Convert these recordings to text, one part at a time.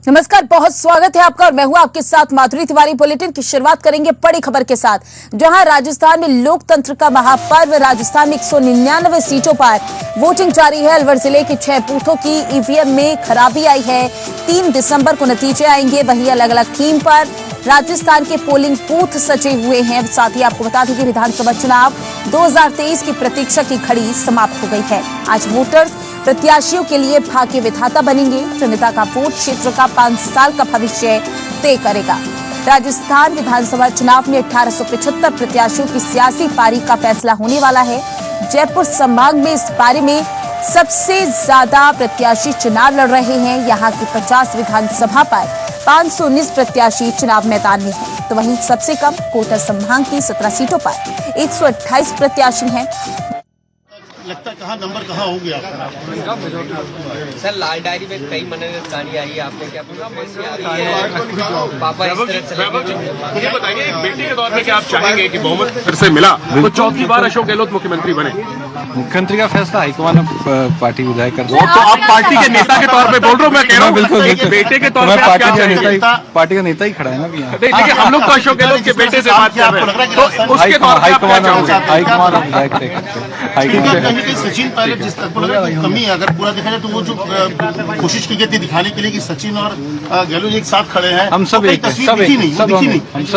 नमस्कार, बहुत स्वागत है आपका और मैं हूं आपके साथ माधुरी तिवारी। बुलेटिन की शुरुआत करेंगे बड़ी खबर के साथ, जहां राजस्थान में लोकतंत्र का महापर्व राजस्थान में 199 सीटों पर वोटिंग जारी है। अलवर जिले के 6 बूथों की ईवीएम में खराबी आई है। 3 दिसंबर को नतीजे आएंगे। वहीं अलग अलग थीम पर राजस्थान के पोलिंग बूथ सजे हुए हैं। साथ ही आपको बता दें कि विधानसभा चुनाव 2023 की प्रतीक्षा की घड़ी समाप्त हो गई है। आज वोटर्स प्रत्याशियों के लिए भाग्य विधाता बनेंगे। जनता का वोट क्षेत्र का 5 साल का भविष्य तय करेगा। राजस्थान विधानसभा चुनाव में 1875 प्रत्याशियों की सियासी पारी का फैसला होने वाला है। जयपुर संभाग में इस पारी में सबसे ज्यादा प्रत्याशी चुनाव लड़ रहे हैं। यहाँ की 50 विधानसभा पर 519 प्रत्याशी चुनाव मैदान में हैं। तो वहीं सबसे कम कोटा संभाग की 17 सीटों पर 128 प्रत्याशी हैं। लगता कहाँ नंबर कहाँ हो गया सर? लाल डायरी में कई मनोरंजन आई है, आपने क्या पापा इस तरह चले? मुझे बताइए, एक बेटे के तौर पे क्या आप चाहेंगे कि बहुमत फिर से मिला तो चौथी बार अशोक गहलोत मुख्यमंत्री बने? मुख्यमंत्री का फैसला हाईकमान पार्टी विधायक कर। वो तो आप पार्टी के नेता के तौर पे बोल रहे हो, मैं कह रहा हूँ बिल्कुल बेटे के तौर पे पार्टी का नेता ही खड़ा है ना भैया। देखिए, हम लोग तो अशोक गहलोत के बेटे से बात कर रहे हैं, तो उसके तौर पे हाईकमान विधायक तय करते हैं। सचिन पायलट जिस तक कमी है, अगर पूरा देखा जाए तो वो जो कोशिश की गई थी दिखाने के लिए कि सचिन और गहलोत एक साथ खड़े हैं, हम सब एक हैं, सब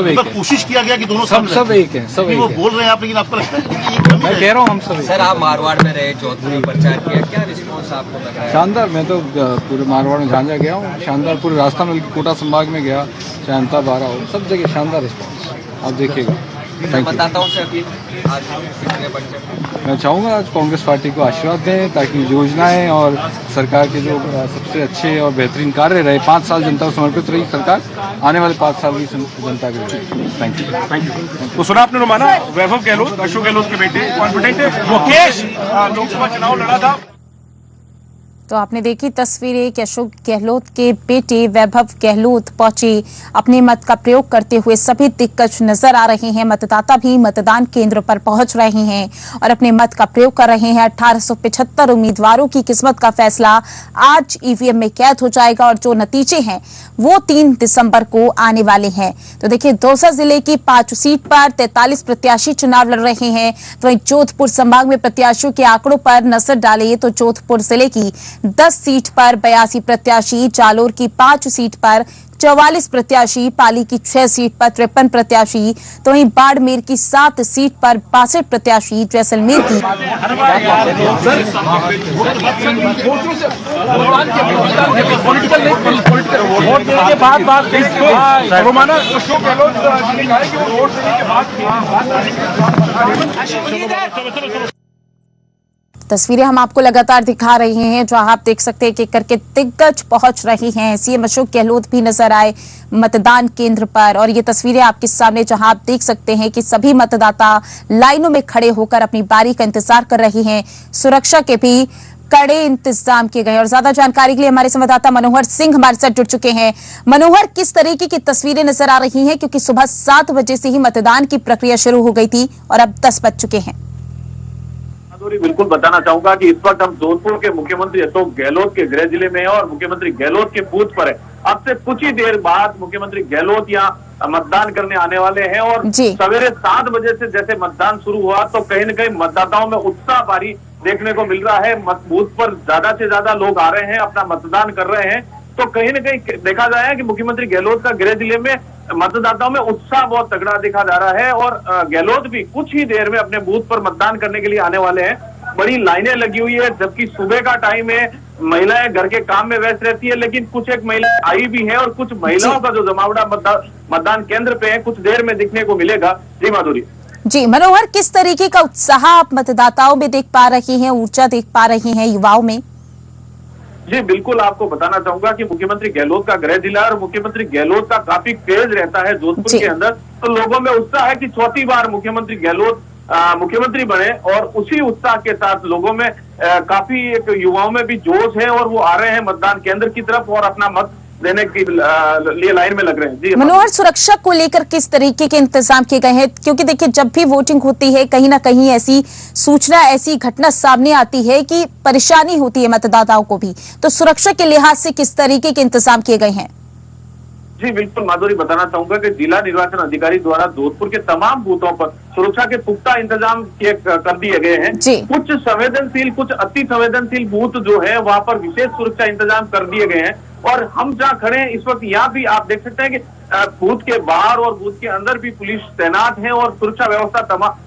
एक हैं। कोशिश किया गया कि दोनों सब एक हैं, सब वो बोल रहे हैं आप, लेकिन आपको लगता है? मैं कह रहा हूँ हम सब। सर, आप मारवाड़ में रहे, जोधपुर में प्रचार किया, क्या रिस्पॉन्स आपको लगा है? शानदार। मैं तो पूरे मारवाड़ में झांझा गया हूँ, शानदार। पूरे राजस्थान में कोटा संभाग में गया, चांता बारा हो, सब जगह शानदार रिस्पॉन्स। आप देखिएगा। मतदाताओं से अपील आज कितने बच्चे? मैं चाहूँगा आज कांग्रेस पार्टी को आशीर्वाद दें, ताकि योजनाएं और सरकार के जो सबसे अच्छे और बेहतरीन कार्य रहे, 5 साल जनता को समर्पित रही सरकार, आने वाले 5 साल की जनता के लिए। Thank you. तो सुना आपने रोमाना, वैभव गहलोत अशोक गहलोत के बेटे कॉन्फिडेंट है। मुकेश लोकसभा चुनाव लड़ा था। तो आपने देखी तस्वीरें कि अशोक गहलोत के बेटे वैभव गहलोत पहुंचे, अपने मत का प्रयोग करते हुए सभी दिग्गज नजर आ रहे हैं। मतदाता भी मतदान केंद्र पर पहुंच रहे हैं और अपने मत का प्रयोग कर रहे हैं। 1875 उम्मीदवारों की किस्मत का फैसला आज ईवीएम में कैद हो जाएगा और जो नतीजे हैं वो 3 दिसंबर को आने वाले हैं। तो देखिए, दौसा जिले की 5 सीट पर 43 प्रत्याशी चुनाव लड़ रहे हैं। तो वहीं जोधपुर संभाग में प्रत्याशियों के आंकड़ों पर नजर डालें तो जोधपुर जिले की 10 सीट पर 82 प्रत्याशी, जालोर की 5 सीट पर 44 प्रत्याशी, पाली की 6 सीट पर 53 प्रत्याशी, तो वहीं बाड़मेर की 7 सीट पर 62 प्रत्याशी, जैसलमेर की तस्वीरें हम आपको लगातार दिखा रहे हैं, जहां आप देख सकते हैं कि करके दिग्गज पहुंच रही हैं। सीएम अशोक गहलोत भी नजर आए मतदान केंद्र पर और ये तस्वीरें आपके सामने, जहां आप देख सकते हैं कि सभी मतदाता लाइनों में खड़े होकर अपनी बारी का इंतजार कर रहे हैं। सुरक्षा के भी कड़े इंतजाम किए गए। और ज्यादा जानकारी के लिए हमारे संवाददाता मनोहर सिंह हमारे साथ जुड़ चुके हैं। मनोहर, किस तरीके की तस्वीरें नजर आ रही हैं, क्योंकि सुबह 7 बजे से ही मतदान की प्रक्रिया शुरू हो गई थी और अब 10 बज चुके हैं। बिल्कुल बताना चाहूंगा कि इस वक्त हम जोधपुर के मुख्यमंत्री अशोक गहलोत के गृह जिले में हैं और मुख्यमंत्री गहलोत के बूथ पर है। अब से कुछ ही देर बाद मुख्यमंत्री गहलोत यहाँ मतदान करने आने वाले हैं और सवेरे 7 बजे से जैसे मतदान शुरू हुआ तो कहीं न कहीं मतदाताओं में उत्साह भारी देखने को मिल रहा है। बूथ पर ज्यादा से ज्यादा लोग आ रहे हैं, अपना मतदान कर रहे हैं। तो कहीं न कहीं देखा जाए कि मुख्यमंत्री गहलोत का गृह जिले में मतदाताओं में उत्साह बहुत तगड़ा देखा जा रहा है और गहलोत भी कुछ ही देर में अपने बूथ पर मतदान करने के लिए आने वाले हैं। बड़ी लाइनें लगी हुई है, जबकि सुबह का टाइम है, महिलाएं घर के काम में व्यस्त रहती है, लेकिन कुछ एक महिलाएं आई भी है और कुछ महिलाओं का जो जमावड़ा मतदान केंद्र पे है कुछ देर में दिखने को मिलेगा। जी माधुरी। जी मनोहर, किस तरीके का उत्साह आप मतदाताओं में देख पा रही हैं, ऊर्जा देख पा रही हैं युवाओं में? जी बिल्कुल, आपको बताना चाहूंगा कि मुख्यमंत्री गहलोत का गृह जिला और मुख्यमंत्री गहलोत का काफी क्रेज रहता है जोधपुर के अंदर। तो लोगों में उत्साह है कि चौथी बार मुख्यमंत्री गहलोत मुख्यमंत्री बने और उसी उत्साह के साथ लोगों में काफी एक युवाओं में भी जोश है और वो आ रहे हैं मतदान केंद्र की तरफ और अपना मत देने के लिए लाइन में लग रहे हैं। जी मनोहर, सुरक्षा को लेकर किस तरीके के इंतजाम किए गए हैं? क्योंकि देखिए, जब भी वोटिंग होती है कहीं ना कहीं ऐसी सूचना, ऐसी घटना सामने आती है कि परेशानी होती है मतदाताओं को भी, तो सुरक्षा के लिहाज से किस तरीके के इंतजाम किए गए हैं? जी बिल्कुल माधुरी, बताना चाहूंगा कि जिला निर्वाचन अधिकारी द्वारा जोधपुर के तमाम बूथों पर सुरक्षा के पुख्ता इंतजाम कर दिए गए हैं। कुछ संवेदनशील, कुछ अति संवेदनशील बूथ जो है वहां पर विशेष सुरक्षा इंतजाम कर दिए गए हैं। और हम जहाँ खड़े हैं इस वक्त, यहाँ भी आप देख सकते हैं कि बूथ के बाहर और बूथ के अंदर भी पुलिस तैनात है और सुरक्षा व्यवस्था तमाम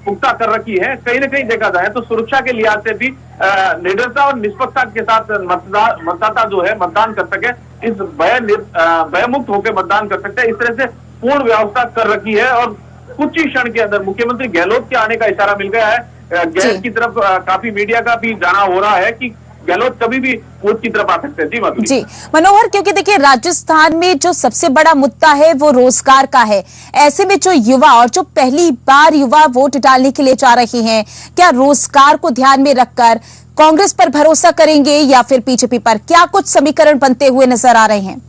पुख्ता कर रखी है। कहीं न कहीं देखा जाए तो सुरक्षा के लिहाज से भी निडरता और निष्पक्षता के साथ मतदाता जो है मतदान कर सके, इस भयमुक्त होकर मतदान कर सकते हैं, इस तरह से पूर्ण व्यवस्था कर रखी है। और कुछ ही क्षण के अंदर मुख्यमंत्री गहलोत के आने का इशारा मिल गया है। गैस की तरफ काफी मीडिया का भी जाना हो रहा है कि गहलोत कभी भी बूथ की तरफ आ सकते हैं। जी माधुरी। जी मनोहर, क्योंकि देखिए राजस्थान में जो सबसे बड़ा मुद्दा है वो रोजगार का है। ऐसे में जो युवा और जो पहली बार युवा वोट डालने के लिए जा रहे हैं, क्या रोजगार को ध्यान में रखकर कांग्रेस पर भरोसा करेंगे या फिर बीजेपी पर? क्या कुछ समीकरण बनते हुए नजर आ रहे हैं?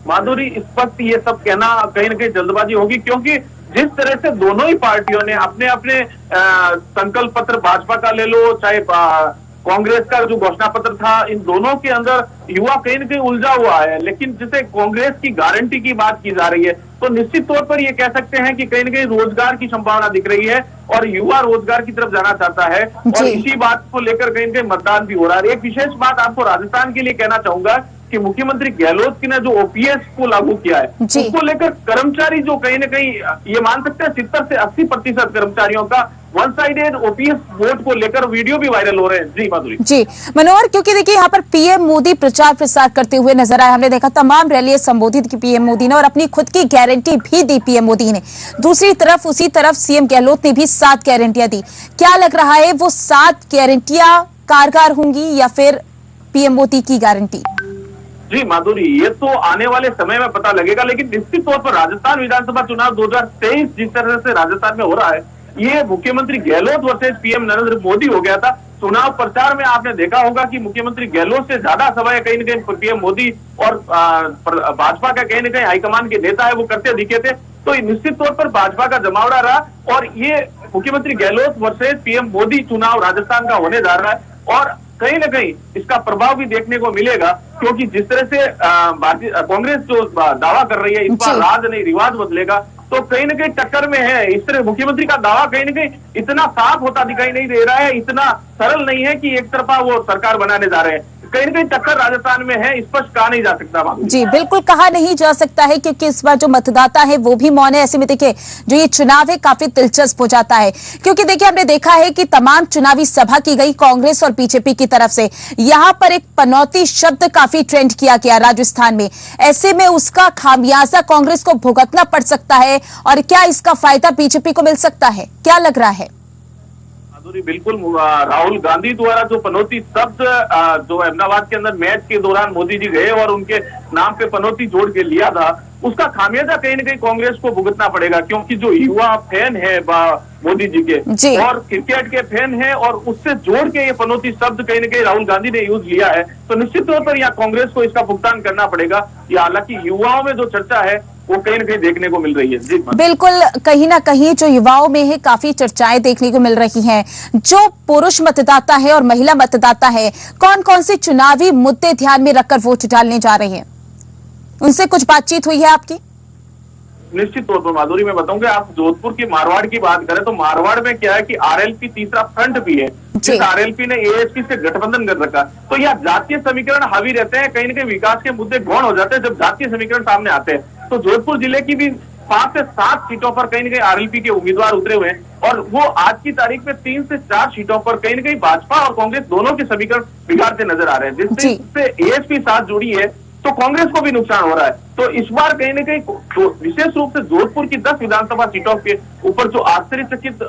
माधुरी, इस वक्त ये सब कहना कहीं न कहीं जल्दबाजी होगी, क्योंकि जिस तरह से दोनों ही पार्टियों ने अपने अपने संकल्प पत्र, भाजपा का ले लो चाहे कांग्रेस का जो घोषणा पत्र था, इन दोनों के अंदर युवा कहीं न कहीं उलझा हुआ है। लेकिन जैसे कांग्रेस की गारंटी की बात की जा रही है तो निश्चित तौर पर ये कह सकते हैं कि कहीं न कहीं रोजगार की संभावना दिख रही है और युवा रोजगार की तरफ जाना चाहता है। और इसी बात को लेकर कहीं न कहीं मतदान भी हो रहा है। एक विशेष बात आपको राजस्थान के लिए कहना चाहूंगा कि मुख्यमंत्री गहलोत ने जो ओपीएस को लागू किया है, उसको लेकर कर्मचारी जो कहीं न कहीं ये मान सकते हैं 70 से 80% कर्मचारियों का वन साइडेड ओपीएस वोट को लेकर वीडियो भी वायरल हो रहे हैं। जी माधुरी। जी मनोहर, क्योंकि देखिए यहाँ पर पीएम मोदी प्रचार प्रसार करते हुए नजर आए। हमने देखा तमाम रैलियां संबोधित की पीएम मोदी ने और अपनी खुद की गारंटी भी दी पीएम मोदी ने। दूसरी तरफ उसी तरफ सीएम गहलोत ने भी 7 गारंटियां दी। क्या लग रहा है, वो 7 गारंटियां कारगर होंगी या फिर पीएम मोदी की गारंटी? जी माधुरी, ये तो आने वाले समय में पता लगेगा, लेकिन निश्चित तौर पर राजस्थान विधानसभा चुनाव 2023 जिस तरह से राजस्थान में हो रहा है, ये मुख्यमंत्री गहलोत वर्सेस पीएम नरेंद्र मोदी हो गया था। चुनाव प्रचार में आपने देखा होगा कि मुख्यमंत्री गहलोत से ज्यादा सवाल कहीं न कहीं पीएम मोदी और भाजपा का कहीं न कहीं हाईकमान के नेता है वो करते दिखे थे। तो निश्चित तौर पर भाजपा का जमावड़ा रहा और ये मुख्यमंत्री गहलोत वर्सेस पीएम मोदी चुनाव राजस्थान का होने जा रहा है। और कहीं न कहीं इसका प्रभाव भी देखने को मिलेगा, क्योंकि जिस तरह से कांग्रेस जो दावा कर रही है इस बार राज नहीं रिवाज बदलेगा, तो कहीं न कहीं टक्कर में है। इस तरह मुख्यमंत्री का दावा कहीं न कहीं इतना साफ होता दिखाई नहीं दे रहा है, इतना सरल नहीं है कि एक तरफा वो सरकार बनाने जा रहे हैं। कहीं न कहीं टक्कर राजस्थान में है, स्पष्ट कहा नहीं जा सकता। जी बिल्कुल कहा नहीं जा सकता है, क्योंकि इस बार जो मतदाता है वो भी मौन है। ऐसे में देखिए जो ये चुनाव है काफी दिलचस्प हो जाता है, क्योंकि देखिए हमने देखा है कि तमाम चुनावी सभा की गई कांग्रेस और बीजेपी की तरफ से। यहाँ पर एक पनौती शब्द काफी ट्रेंड किया गया राजस्थान में। ऐसे में उसका खामियाजा कांग्रेस को भुगतना पड़ सकता है और क्या इसका फायदा बीजेपी को मिल सकता है? क्या लग रहा है? बिल्कुल, राहुल गांधी द्वारा जो पनौती शब्द जो अहमदाबाद के अंदर मैच के दौरान मोदी जी गए और उनके नाम पे पनौती जोड़ के लिया था, उसका खामियाजा कहीं न कहीं कांग्रेस को भुगतना पड़ेगा, क्योंकि जो युवा फैन है मोदी जी के और क्रिकेट के फैन है और उससे जोड़ के ये पनौती शब्द कहीं न कहीं राहुल गांधी ने यूज लिया है, तो निश्चित तौर पर यहाँ कांग्रेस को इसका भुगतान करना पड़ेगा। या हालांकि युवाओं में जो चर्चा है वो कहीं न कहीं देखने को मिल रही है। जी बिल्कुल, कहीं ना कहीं जो युवाओं में है काफी चर्चाएं देखने को मिल रही हैं। जो पुरुष मतदाता है और महिला मतदाता है, कौन कौन से चुनावी मुद्दे ध्यान में रखकर वोट डालने जा रहे हैं? उनसे कुछ बातचीत हुई है आपकी? निश्चित तौर पर माधुरी, मैं बताऊंगा, आप जोधपुर की मारवाड़ की बात करें तो मारवाड़ में क्या है कि आरएलपी तीसरा फ्रंट भी है, जिस आरएलपी ने एएसपी से गठबंधन कर रखा। तो यह जातीय समीकरण हावी रहते हैं, कहीं न कहीं विकास के मुद्दे गौण हो जाते हैं जब जातीय समीकरण सामने आते हैं। तो जोधपुर जिले की भी 5 से 7 सीटों पर कहीं न कहीं आरएलपी के उम्मीदवार उतरे हुए हैं और वो आज की तारीख में 3 से 4 सीटों पर कहीं न कहीं भाजपा और कांग्रेस दोनों के समीकरण बिगाड़ते नजर आ रहे हैं। जिससे एएसपी साथ जुड़ी है तो कांग्रेस को भी नुकसान हो रहा है। तो इस बार कहीं न कहीं तो विशेष रूप से जोधपुर की 10 विधानसभा सीटों के ऊपर जो आश्चर्यचकित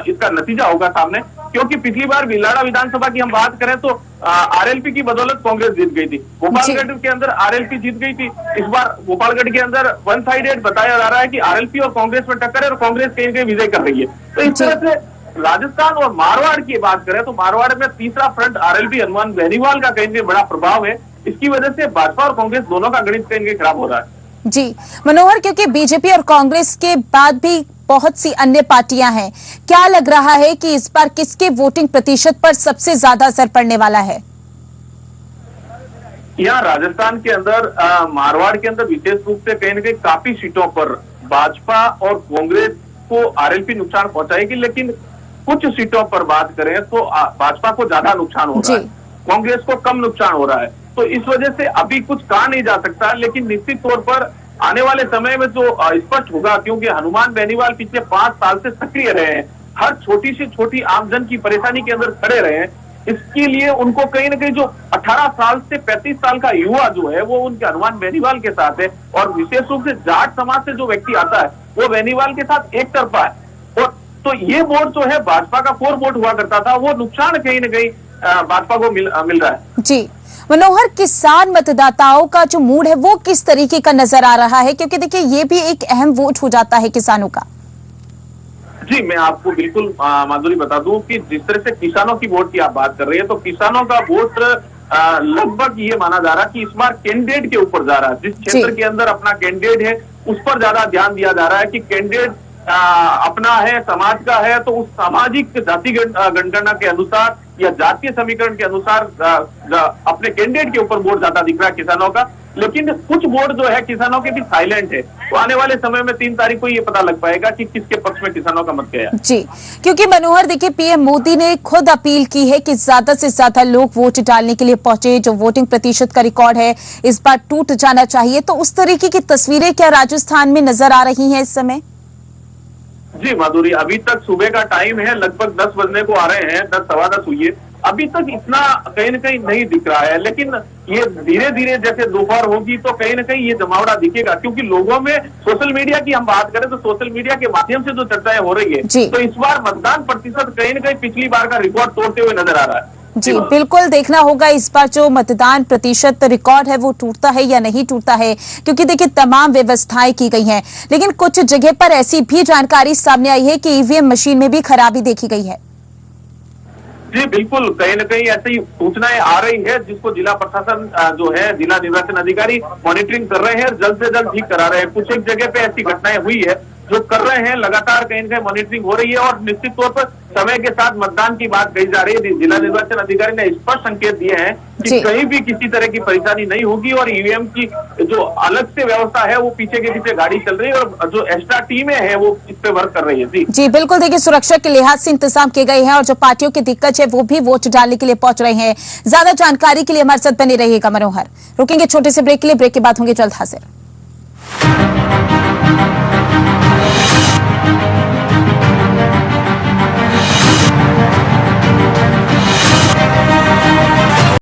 इसका नतीजा होगा सामने, क्योंकि पिछली बार भिलाड़ा विधानसभा की हम बात करें तो आरएलपी की बदौलत कांग्रेस जीत गई थी, गोपालगढ़ के अंदर आरएलपी जीत गई थी। इस बार गोपालगढ़ के अंदर वन साइडेड बताया जा रहा है कि आरएलपी और कांग्रेस में टक्कर है और कांग्रेस कहीं कहीं विजय कर रही है। तो इस तरह से राजस्थान और मारवाड़ की बात करें तो मारवाड़ में तीसरा फ्रंट आरएलपी हनुमान बेनीवाल का कहीं बड़ा प्रभाव है। इसकी वजह से भाजपा और कांग्रेस दोनों का गणित कहीं ना कहीं खराब हो रहा है। जी मनोहर, क्योंकि बीजेपी और कांग्रेस के बाद भी बहुत सी अन्य पार्टियां हैं, क्या लग रहा है कि इस बार किसके वोटिंग प्रतिशत पर सबसे ज्यादा असर पड़ने वाला है? यहाँ राजस्थान के अंदर मारवाड़ के अंदर विशेष रूप से कहीं ना कहीं काफी सीटों पर भाजपा और कांग्रेस को आरएलपी नुकसान पहुंचाएगी, लेकिन कुछ सीटों पर बात करें तो भाजपा को ज्यादा नुकसान हो रहा है, कांग्रेस को कम नुकसान हो रहा है। तो इस वजह से अभी कुछ कहा नहीं जा सकता, लेकिन निश्चित तौर पर आने वाले समय में जो स्पष्ट होगा, क्योंकि हनुमान बेनीवाल पिछले 5 साल से सक्रिय रहे हैं, हर छोटी से छोटी आमजन की परेशानी के अंदर खड़े रहे हैं। इसके लिए उनको कहीं ना कहीं जो 18 साल से 35 साल का युवा जो है वो उनके हनुमान बेनीवाल के साथ है, और विशेष रूप से जाट समाज से जो व्यक्ति आता है वो बेनीवाल के साथ एक तरफा है। और तो ये वोट जो है भाजपा का कोर वोट हुआ करता था, वो नुकसान कहीं ना कहीं भाजपा को मिल रहा है। जी मनोहर, किसान मतदाताओं का जो मूड है वो किस तरीके का नजर आ रहा है? क्योंकि देखिए ये भी एक अहम वोट हो जाता है किसानों का। जी मैं आपको बिल्कुल माधुरी बता दूं कि जिस तरह से किसानों की वोट की आप बात कर रही है, तो किसानों का वोट लगभग ये माना जा रहा है कि इस बार कैंडिडेट के ऊपर जा रहा है। जिस क्षेत्र के अंदर अपना कैंडिडेट है उस पर ज्यादा ध्यान दिया जा रहा है कि कैंडिडेट अपना है, समाज का है, तो उस सामाजिक जाति जनगणना के अनुसार या जातीय समीकरण के अनुसार अपने कैंडिडेट के ऊपर वोट ज्यादा दिख रहा है किसानों का। लेकिन कुछ वोट जो है किसानों के भी साइलेंट है, तो आने वाले समय में 3 तारीख को ये पता लग पाएगा कि किसके पक्ष में किसानों का मत गया। जी, क्योंकि मनोहर देखिए पीएम मोदी ने खुद अपील की है कि ज्यादा से ज्यादा लोग वोट डालने के लिए पहुंचे, जो वोटिंग प्रतिशत का रिकॉर्ड है इस बार टूट जाना चाहिए। तो उस तरीके की तस्वीरें क्या राजस्थान में नजर आ रही हैं इस समय? जी माधुरी, अभी तक सुबह का टाइम है, लगभग 10 बजने को आ रहे हैं, 10 सवा 10 हुई है, अभी तक इतना कहीं न कहीं नहीं दिख रहा है। लेकिन ये धीरे धीरे जैसे दोपहर होगी तो कहीं न कहीं ये जमावड़ा दिखेगा, क्योंकि लोगों में सोशल मीडिया की हम बात करें तो सोशल मीडिया के माध्यम से जो चर्चाएं हो रही है, तो इस बार मतदान प्रतिशत कहीं न कहीं पिछली बार का रिकॉर्ड तोड़ते हुए नजर आ रहा है। जी बिल्कुल, देखना होगा इस बार जो मतदान प्रतिशत रिकॉर्ड है वो टूटता है या नहीं टूटता है, क्योंकि देखिए तमाम व्यवस्थाएं की गई हैं। लेकिन कुछ जगह पर ऐसी भी जानकारी सामने आई है कि ईवीएम मशीन में भी खराबी देखी गई है। जी बिल्कुल, कहीं न कहीं ऐसी सूचनाएं आ रही है, जिसको जिला प्रशासन जो है, जिला निर्वाचन अधिकारी मॉनिटरिंग कर रहे हैं और जल्द से जल्द ठीक करा रहे हैं। कुछ एक जगह पे ऐसी घटनाएं हुई है जो कर रहे हैं, लगातार कहीं न कहीं मॉनिटरिंग हो रही है, और निश्चित तौर पर समय के साथ मतदान की बात कही जा रही है। जिला निर्वाचन अधिकारी ने स्पष्ट संकेत दिए हैं कि कहीं भी किसी तरह की परेशानी नहीं होगी, और ईवीएम की जो अलग से व्यवस्था है वो पीछे के पीछे गाड़ी चल रही है, और जो एक्स्ट्रा टीमें हैं वो इस पे वर्क कर रही है। जी बिल्कुल, देखिए सुरक्षा के लिहाज से इंतजाम किए गए हैं, और जो पार्टियों की दिक्कत है वो भी वोट डालने के लिए पहुंच रहे हैं। ज्यादा जानकारी के लिए हमारे साथ बने रहिएगा मनोहर। रुकेंगे छोटे से ब्रेक के लिए, ब्रेक के बाद होंगे जल्द हाजिर।